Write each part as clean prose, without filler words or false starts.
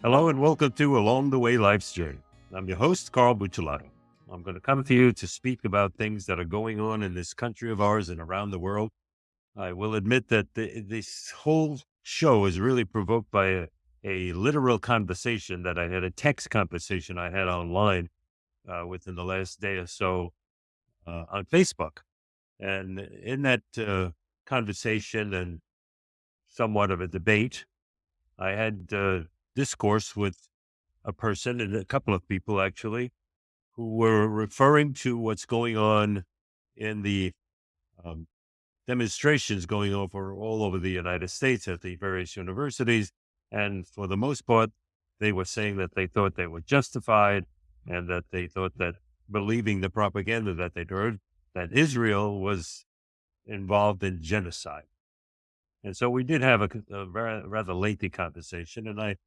Hello and welcome to Along the Way Life's Journey. I'm your host, Carl Buccellato. I'm going to come to you to speak about things that are going on in this country of ours and around the world. I will admit that this whole show is really provoked by a literal conversation that I had, a text conversation I had online within the last day or so on Facebook. And in that conversation and somewhat of a debate, I had discourse with a person and a couple of people actually who were referring to what's going on in the um, demonstrations going over all over the United States at the various universities. And for the most part, they were saying that they thought they were justified and that they thought that believing the propaganda that they'd heard, that Israel was involved in genocide. And so we did have a rather lengthy conversation, and I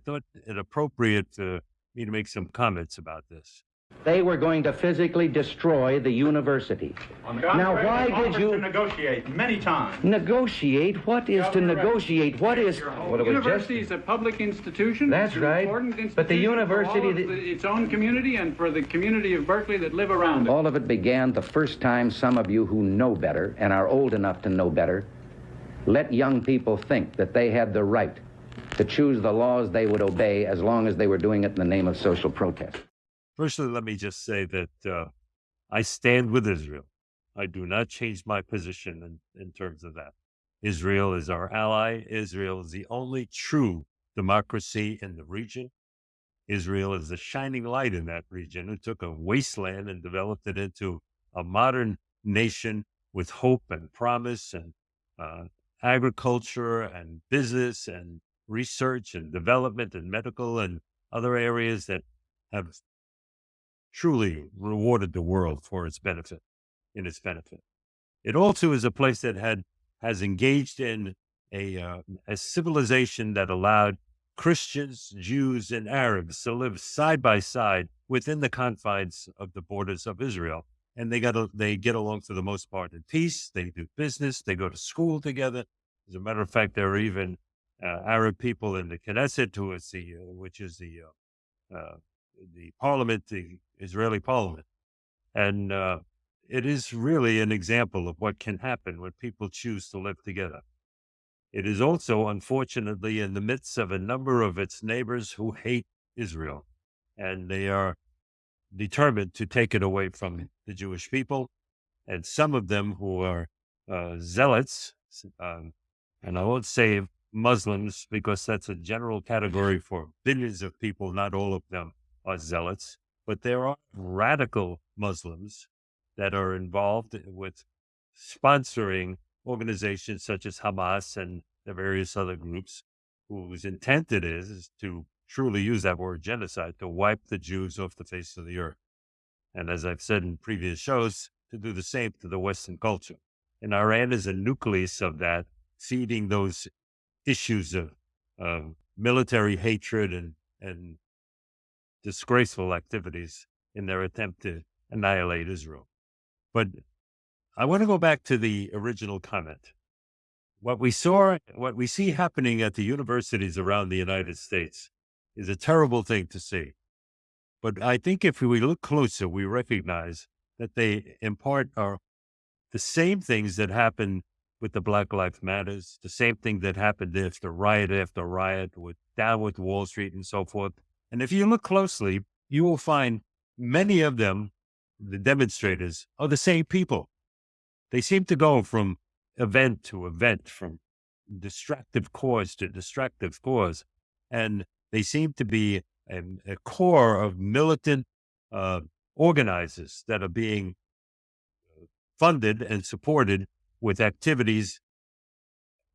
thought it appropriate for me to make some comments about this. They were going to physically destroy the university. Now, why did you negotiate many times? negotiate? What is to negotiate? What is? Well, The university is a public institution. That's It's an right. important institution But the university for all of its own community and for the community of Berkeley that live around it. All of it began the first time some of you who know better and are old enough to know better let young people think that they had the right to choose the laws they would obey as long as they were doing it in the name of social protest. Firstly, let me just say that I stand with Israel. I do not change my position in terms of that. Israel is our ally. Israel is the only true democracy in the region. Israel is the shining light in that region who took a wasteland and developed it into a modern nation with hope and promise and uh, agriculture and business and research and development and medical and other areas that have truly rewarded the world for its benefit, in its benefit. It also is a place that has engaged in a civilization that allowed Christians, Jews, and Arabs to live side by side within the confines of the borders of Israel. And they get along for the most part in peace. They do business. They go to school together. As a matter of fact, there are even Arab people in the Knesset, which is the parliament, the Israeli parliament. And it is really an example of what can happen when people choose to live together. It is also, unfortunately, in the midst of a number of its neighbors who hate Israel, and they are determined to take it away from the Jewish people. And some of them who are zealots, and I won't say Muslims because that's a general category for billions of people, not all of them are zealots, but there are radical Muslims that are involved with sponsoring organizations such as Hamas and the various other groups whose intent it is to truly use that word genocide, to wipe the Jews off the face of the earth. And as I've said in previous shows, to do the same to the Western culture. And Iran is a nucleus of that, feeding those issues of military hatred and disgraceful activities in their attempt to annihilate Israel. But I want to go back to the original comment. What we see happening at the universities around the United States is a terrible thing to see. But I think if we look closer, we recognize that they in part are the same things that happened with the Black Lives Matters, the same thing that happened after riot, with down with Wall Street and so forth. And if you look closely, you will find many of them, the demonstrators, are the same people. They seem to go from event to event, from distractive cause to distractive cause. And they seem to be a core of militant organizers that are being funded and supported with activities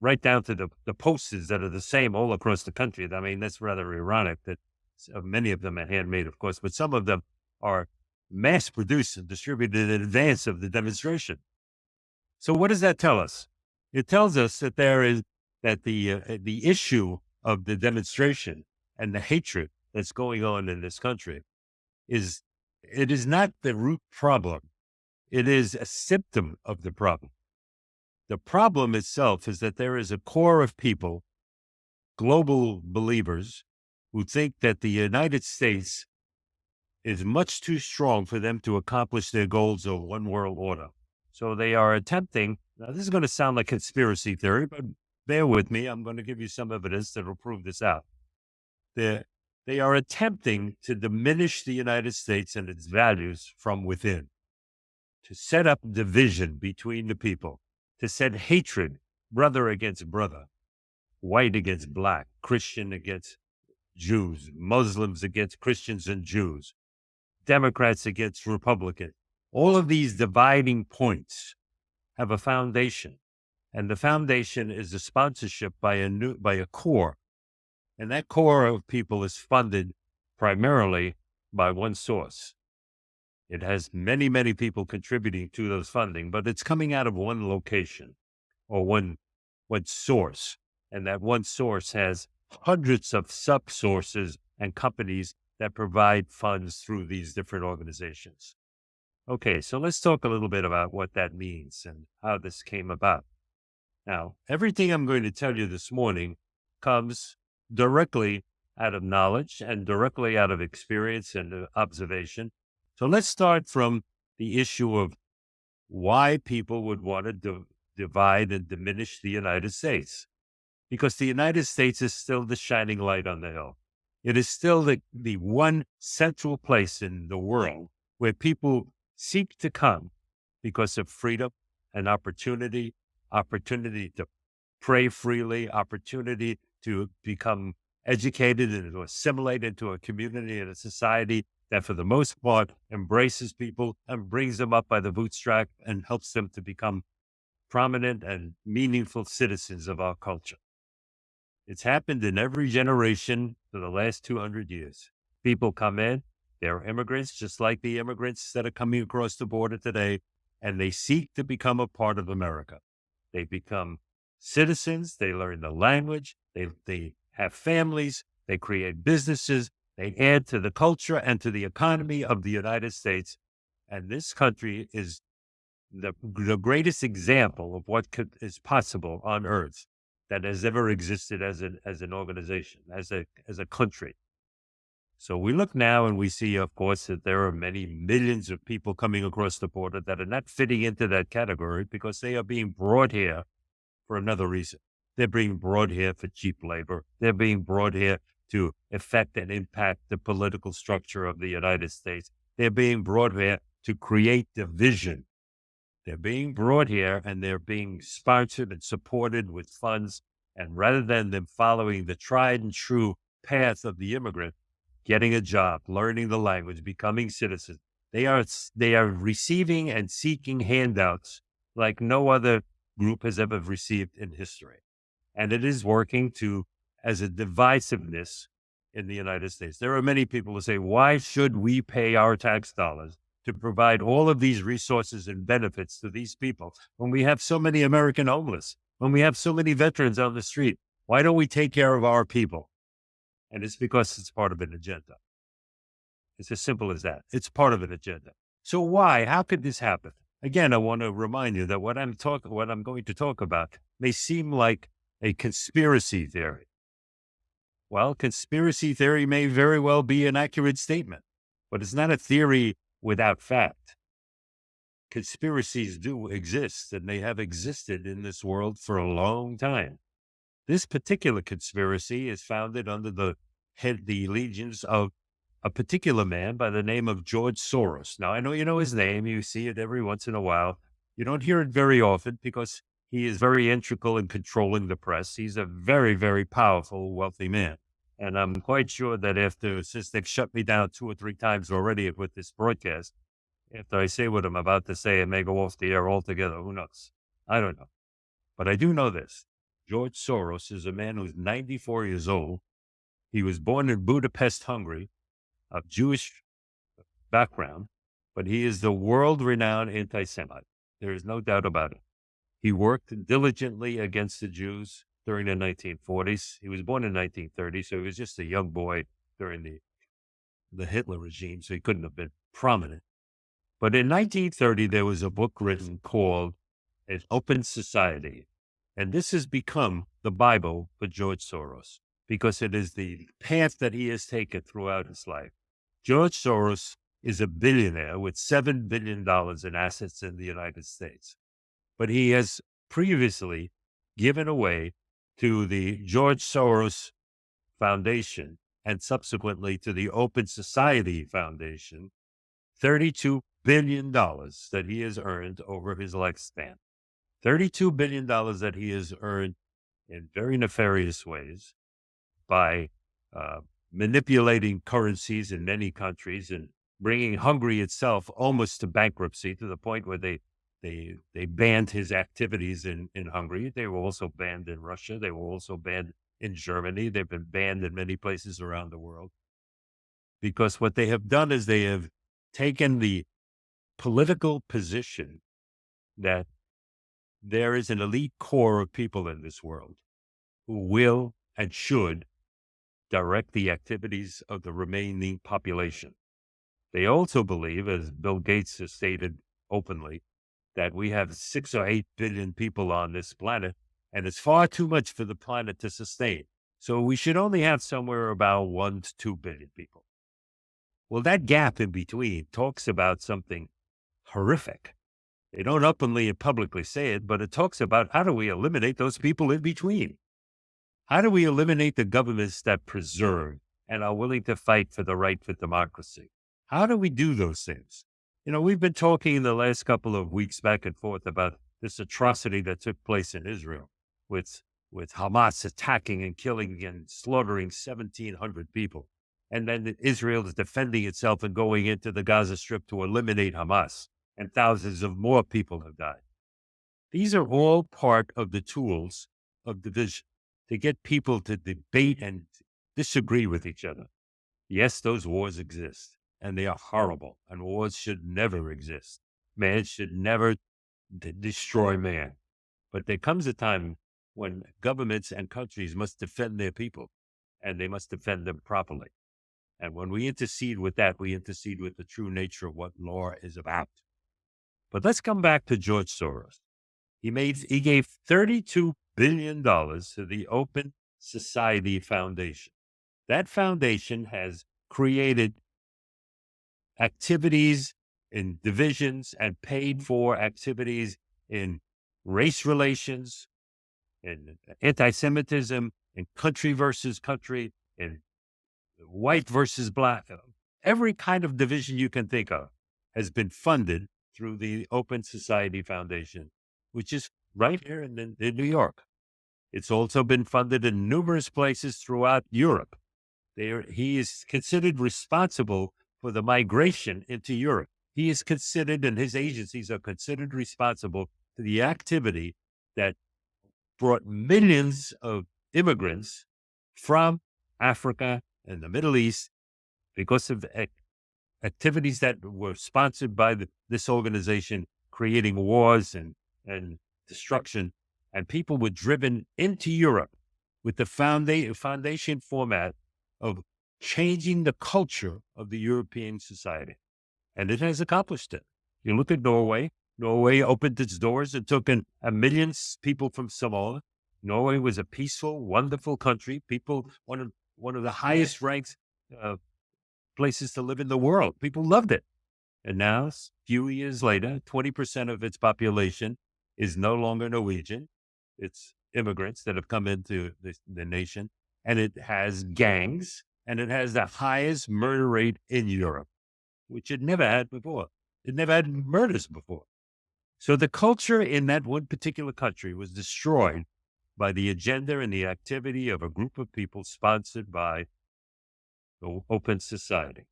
right down to the posters that are the same all across the country. I mean, that's rather ironic that many of them are handmade, of course, but some of them are mass produced and distributed in advance of the demonstration. So what does that tell us? It tells us that the issue of the demonstration and the hatred that's going on in this country is not the root problem. It is a symptom of the problem. The problem itself is that there is a core of people, global believers, who think that the United States is much too strong for them to accomplish their goals of one world order. So they are attempting, now this is going to sound like conspiracy theory, but bear with me. I'm going to give you some evidence that will prove this out. They are attempting to diminish the United States and its values from within, to set up division between the people, to set hatred, brother against brother, white against black, Christian against Jews, Muslims against Christians and Jews, Democrats against Republicans. All of these dividing points have a foundation, and the foundation is the sponsorship by a core, and that core of people is funded primarily by one source. It has many, many people contributing to those funding, but it's coming out of one location or one source, and that one source has hundreds of sub-sources and companies that provide funds through these different organizations. Okay, so let's talk a little bit about what that means and how this came about. Now, everything I'm going to tell you this morning comes directly out of knowledge and directly out of experience and observation. So let's start from the issue of why people would want to divide and diminish the United States. Because the United States is still the shining light on the hill. It is still the one central place in the world where people seek to come because of freedom and opportunity to pray freely, opportunity to become educated and to assimilate into a community and a society that for the most part embraces people and brings them up by the bootstrap and helps them to become prominent and meaningful citizens of our culture. It's happened in every generation for the last 200 years. People come in, they're immigrants, just like the immigrants that are coming across the border today, and they seek to become a part of America. They become citizens, they learn the language, they have families, they create businesses, they add to the culture and to the economy of the United States. And this country is the greatest example of what is possible on earth that has ever existed as an organization, as a country. So we look now and we see, of course, that there are many millions of people coming across the border that are not fitting into that category because they are being brought here for another reason. They're being brought here for cheap labor. They're being brought here to affect and impact the political structure of the United States. They're being brought here to create division. They're being brought here and they're being sponsored and supported with funds. And rather than them following the tried and true path of the immigrant, getting a job, learning the language, becoming citizens, they are receiving and seeking handouts like no other group has ever received in history. And it is working as a divisiveness in the United States. There are many people who say, why should we pay our tax dollars to provide all of these resources and benefits to these people when we have so many American homeless, when we have so many veterans on the street? Why don't we take care of our people? And it's because it's part of an agenda. It's as simple as that. It's part of an agenda. So why? How could this happen? Again, I want to remind you that what I'm going to talk about may seem like a conspiracy theory. Well, conspiracy theory may very well be an accurate statement, but it's not a theory without fact. Conspiracies do exist, and they have existed in this world for a long time. This particular conspiracy is founded under the allegiance of a particular man by the name of George Soros. Now, I know you know his name. You see it every once in a while. You don't hear it very often because he is very integral in controlling the press. He's a very, very powerful, wealthy man. And I'm quite sure that since they've shut me down 2 or 3 times already with this broadcast, after I say what I'm about to say, it may go off the air altogether. Who knows? I don't know. But I do know this. George Soros is a man who's 94 years old. He was born in Budapest, Hungary, of Jewish background, but he is the world-renowned anti-Semite. There is no doubt about it. He worked diligently against the Jews during the 1940s. He was born in 1930, so he was just a young boy during the Hitler regime, so he couldn't have been prominent. But in 1930, there was a book written called An Open Society, and this has become the Bible for George Soros. because it is the path that he has taken throughout his life. George Soros is a billionaire with $7 billion in assets in the United States. But he has previously given away to the George Soros Foundation and subsequently to the Open Society Foundation $32 billion that he has earned over his lifespan. $32 billion that he has earned in very nefarious ways by manipulating currencies in many countries and bringing Hungary itself almost to bankruptcy, to the point where they banned his activities in Hungary. They were also banned in Russia. They were also banned in Germany. They've been banned in many places around the world, because what they have done is they have taken the political position that there is an elite core of people in this world who will and should direct the activities of the remaining population. They also believe, as Bill Gates has stated openly, that we have 6 or 8 billion people on this planet, and it's far too much for the planet to sustain. So we should only have somewhere about 1 to 2 billion people. Well, that gap in between talks about something horrific. They don't openly and publicly say it, but it talks about how do we eliminate those people in between? How do we eliminate the governments that preserve and are willing to fight for the right for democracy? How do we do those things? You know, we've been talking in the last couple of weeks back and forth about this atrocity that took place in Israel with Hamas attacking and killing and slaughtering 1,700 people. And then Israel is defending itself and going into the Gaza Strip to eliminate Hamas. And thousands of more people have died. These are all part of the tools of division to get people to debate and disagree with each other. Yes, those wars exist, and they are horrible, and wars should never exist. Man should never destroy man. But there comes a time when governments and countries must defend their people, and they must defend them properly. And when we intercede with that, we intercede with the true nature of what law is about. But let's come back to George Soros. He gave $32 billion to the Open Society Foundation. That foundation has created activities in divisions and paid for activities in race relations, in anti-Semitism, in country versus country, in white versus black. Every kind of division you can think of has been funded through the Open Society Foundation, which is right here in New York. It's also been funded in numerous places throughout Europe. He is considered responsible for the migration into Europe. He is considered, and his agencies are considered responsible for the activity that brought millions of immigrants from Africa and the Middle East because of the activities that were sponsored by this organization, creating wars and destruction. And people were driven into Europe with the foundation format of changing the culture of the European society. And it has accomplished it. You look at Norway. Norway opened its doors and took in 1 million people from Samoa. Norway was a peaceful, wonderful country. People, one of the highest ranked places to live in the world. People loved it. And now, a few years later, 20% of its population is no longer Norwegian. It's immigrants that have come into the nation. And it has gangs, and it has the highest murder rate in Europe, which it never had before. It never had murders before. So the culture in that one particular country was destroyed by the agenda and the activity of a group of people sponsored by the Open Society.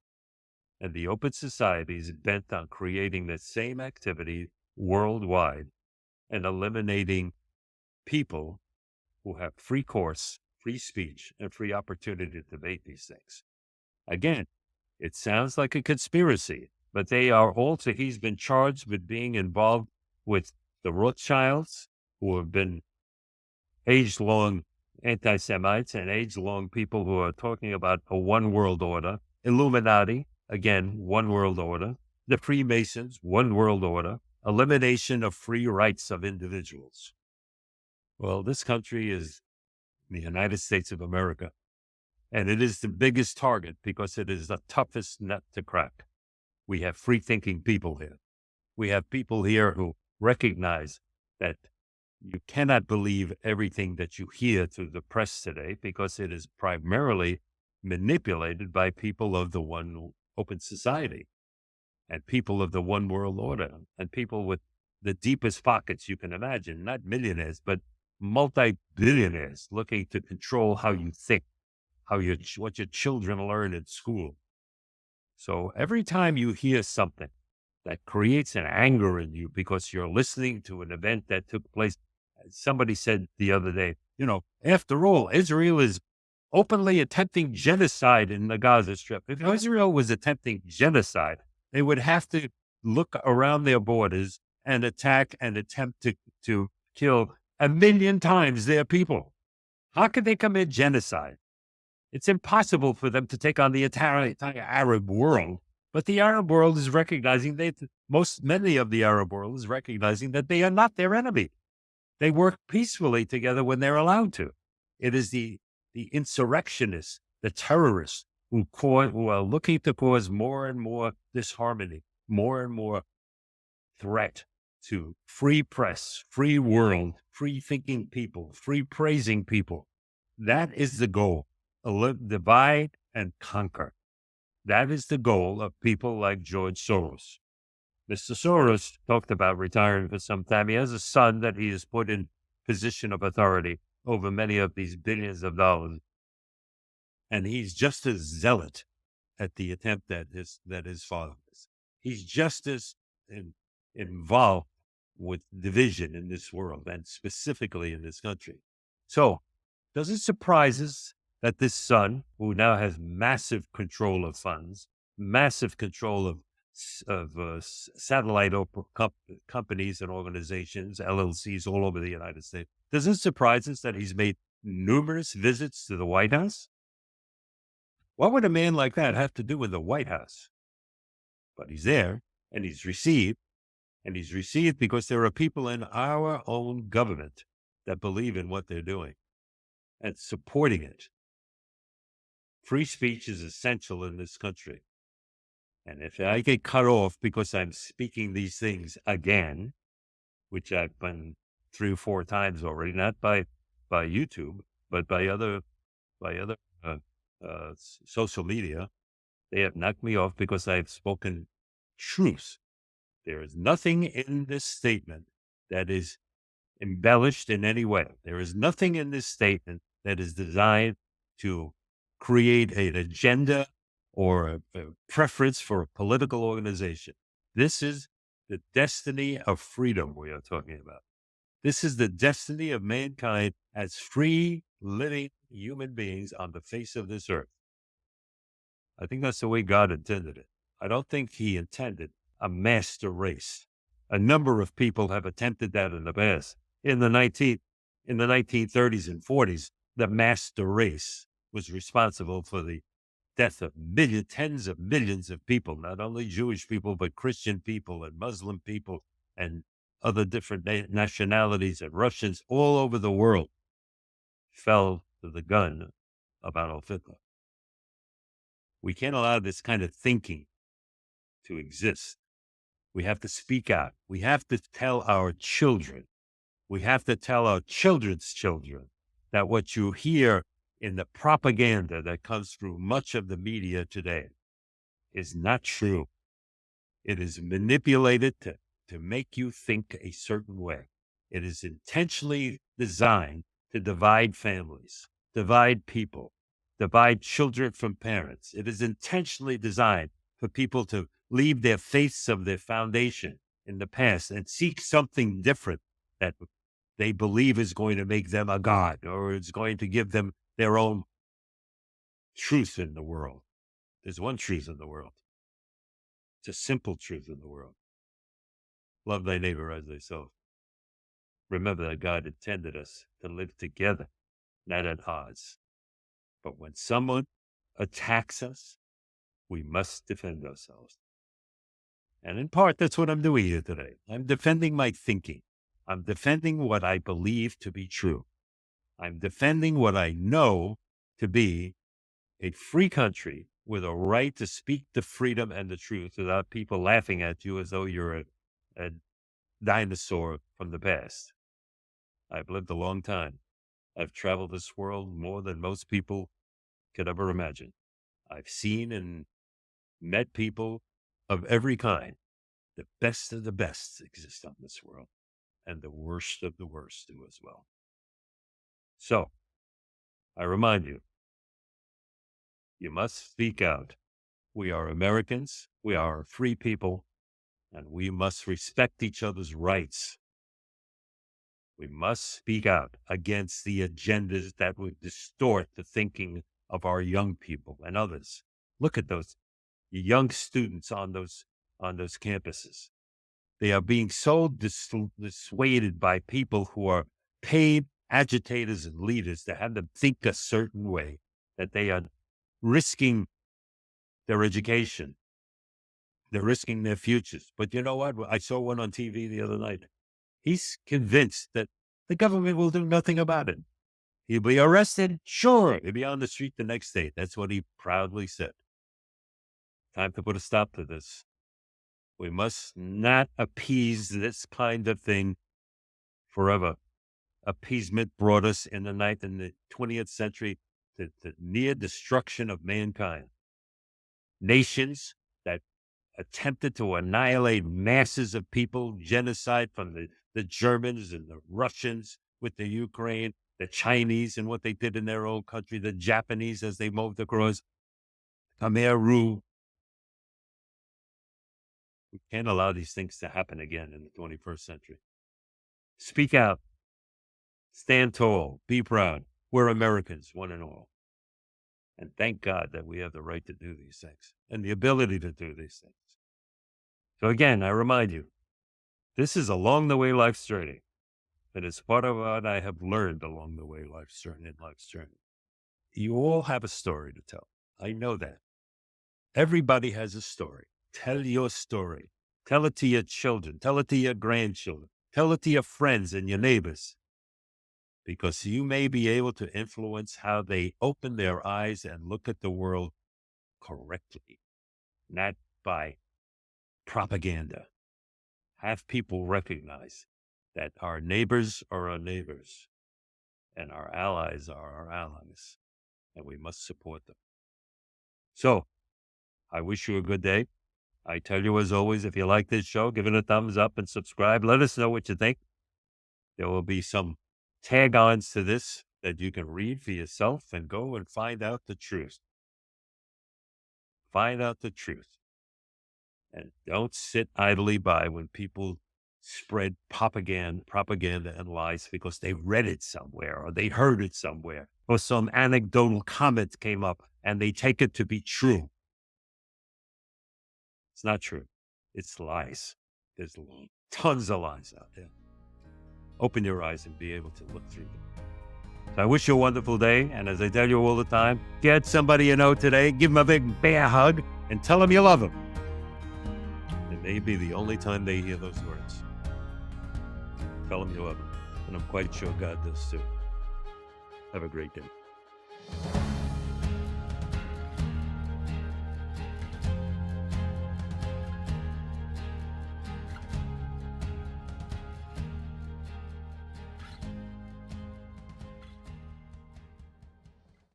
And the Open Society is bent on creating the same activity worldwide and eliminating people who have free course, free speech, and free opportunity to debate these things. Again, it sounds like a conspiracy, but they are also, he's been charged with being involved with the Rothschilds, who have been age-long anti-Semites and age-long people who are talking about a one world order, Illuminati, again, one world order, the Freemasons, one world order, elimination of free rights of individuals. Well, this country is the United States of America, And it is the biggest target because it is the toughest nut to crack. We have free-thinking people here. We have people here who recognize that you cannot believe everything that you hear through the press today because it is primarily manipulated by people of the one open society and people of the one world order and people with the deepest pockets you can imagine, not millionaires, but multi-billionaires looking to control how you think, what your children learn in school. So every time you hear something that creates an anger in you because you're listening to an event that took place, somebody said the other day, after all, Israel is openly attempting genocide in the Gaza Strip. If Israel was attempting genocide, they would have to look around their borders and attack and attempt to kill 1 million times their people. How could they commit genocide? It's impossible for them to take on the entire Arab world. But the Arab world is recognizing many of the Arab world is recognizing that they are not their enemy. They work peacefully together when they're allowed to. It is the insurrectionists, the terrorists who are looking to cause more and more disharmony, more and more threat to free press, free world, free thinking people, free praising people. That is the goal. Divide and conquer. That is the goal of people like George Soros. Mr. Soros talked about retiring for some time. He has a son that he has put in position of authority over many of these billions of dollars. And he's just as zealot at the attempt that his father is. He's just as involved with division in this world and specifically in this country. So does it surprise us that this son, who now has massive control of funds, massive control of satellite companies and organizations, LLCs all over the United States, does it surprise us that he's made numerous visits to the White House? What would a man like that have to do with the White House? But he's there, and he's received because there are people in our own government that believe in what they're doing and supporting it. Free speech is essential in this country. And if I get cut off because I'm speaking these things again, which I've been 3 or 4 times already, not by YouTube, but by other social media, they have knocked me off because I've spoken truth. There is nothing in this statement that is embellished in any way. There is nothing in this statement that is designed to create an agenda or a preference for a political organization. This is the destiny of freedom we are talking about. This is the destiny of mankind as free, living human beings on the face of this earth. I think that's the way God intended it. I don't think he intended a master race. A number of people have attempted that in the past. In the 1930s and 40s, the master race was responsible for the death of tens of millions of people, not only Jewish people, but Christian people and Muslim people and other different nationalities and Russians all over the world fell to the gun of Adolf Hitler. We can't allow this kind of thinking to exist. We have to speak out. We have to tell our children. We have to tell our children's children that what you hear in the propaganda that comes through much of the media today is not true. It is manipulated to make you think a certain way. It is intentionally designed to divide families, divide people, divide children from parents. It is intentionally designed for people to leave their faiths of their foundation in the past and seek something different that they believe is going to make them a god or is going to give them their own truth in the world. There's one truth in the world. It's a simple truth in the world. Love thy neighbor as thyself. Remember that God intended us to live together, not at odds. But when someone attacks us, we must defend ourselves. And in part, that's what I'm doing here today. I'm defending my thinking. I'm defending what I believe to be true. I'm defending what I know to be a free country with a right to speak the freedom and the truth without people laughing at you as though you're a dinosaur from the past. I've lived a long time. I've traveled this world more than most people could ever imagine. I've seen and met people of every kind. The best of the best exist on this world, and the worst of the worst do as well. So, I remind you, you must speak out. We are Americans, we are a free people, and we must respect each other's rights. We must speak out against the agendas that would distort the thinking of our young people and others. Look at those young students on those campuses. They are being so dissuaded by people who are paid agitators and leaders to have them think a certain way, that they are risking their education. They're risking their futures. But you know what? I saw one on TV the other night. He's convinced that the government will do nothing about it. He'll be arrested? Sure. He'll be on the street the next day. That's what he proudly said. Time to put a stop to this. We must not appease this kind of thing forever. Appeasement brought us in the 20th century to the near destruction of mankind. Nations that attempted to annihilate masses of people, genocide from the Germans and the Russians with the Ukraine, the Chinese and what they did in their own country, the Japanese as they moved across, Khmer Rouge. We can't allow these things to happen again in the 21st century. Speak out. Stand tall. Be proud. We're Americans, one and all. And thank God that we have the right to do these things and the ability to do these things. So again, I remind you, this is along the way life's journey. And it's part of what I have learned along the way life's journey. You all have a story to tell. I know that. Everybody has a story. Tell your story. Tell it to your children. Tell it to your grandchildren. Tell it to your friends and your neighbors. Because you may be able to influence how they open their eyes and look at the world correctly, not by propaganda. Have people recognize that our neighbors are our neighbors and our allies are our allies, and we must support them. So, I wish you a good day. I tell you, as always, if you like this show, give it a thumbs up and subscribe. Let us know what you think. There will be some tag-ons to this that you can read for yourself and go and find out the truth. Find out the truth. And don't sit idly by when people spread propaganda and lies because they read it somewhere or they heard it somewhere or some anecdotal comment came up and they take it to be true. It's not true. It's lies. There's tons of lies out there. Open your eyes and be able to look through them. So I wish you a wonderful day. And as I tell you all the time, get somebody you know today, give them a big bear hug and tell them you love them. It may be the only time they hear those words. Tell them you love them. And I'm quite sure God does too. Have a great day.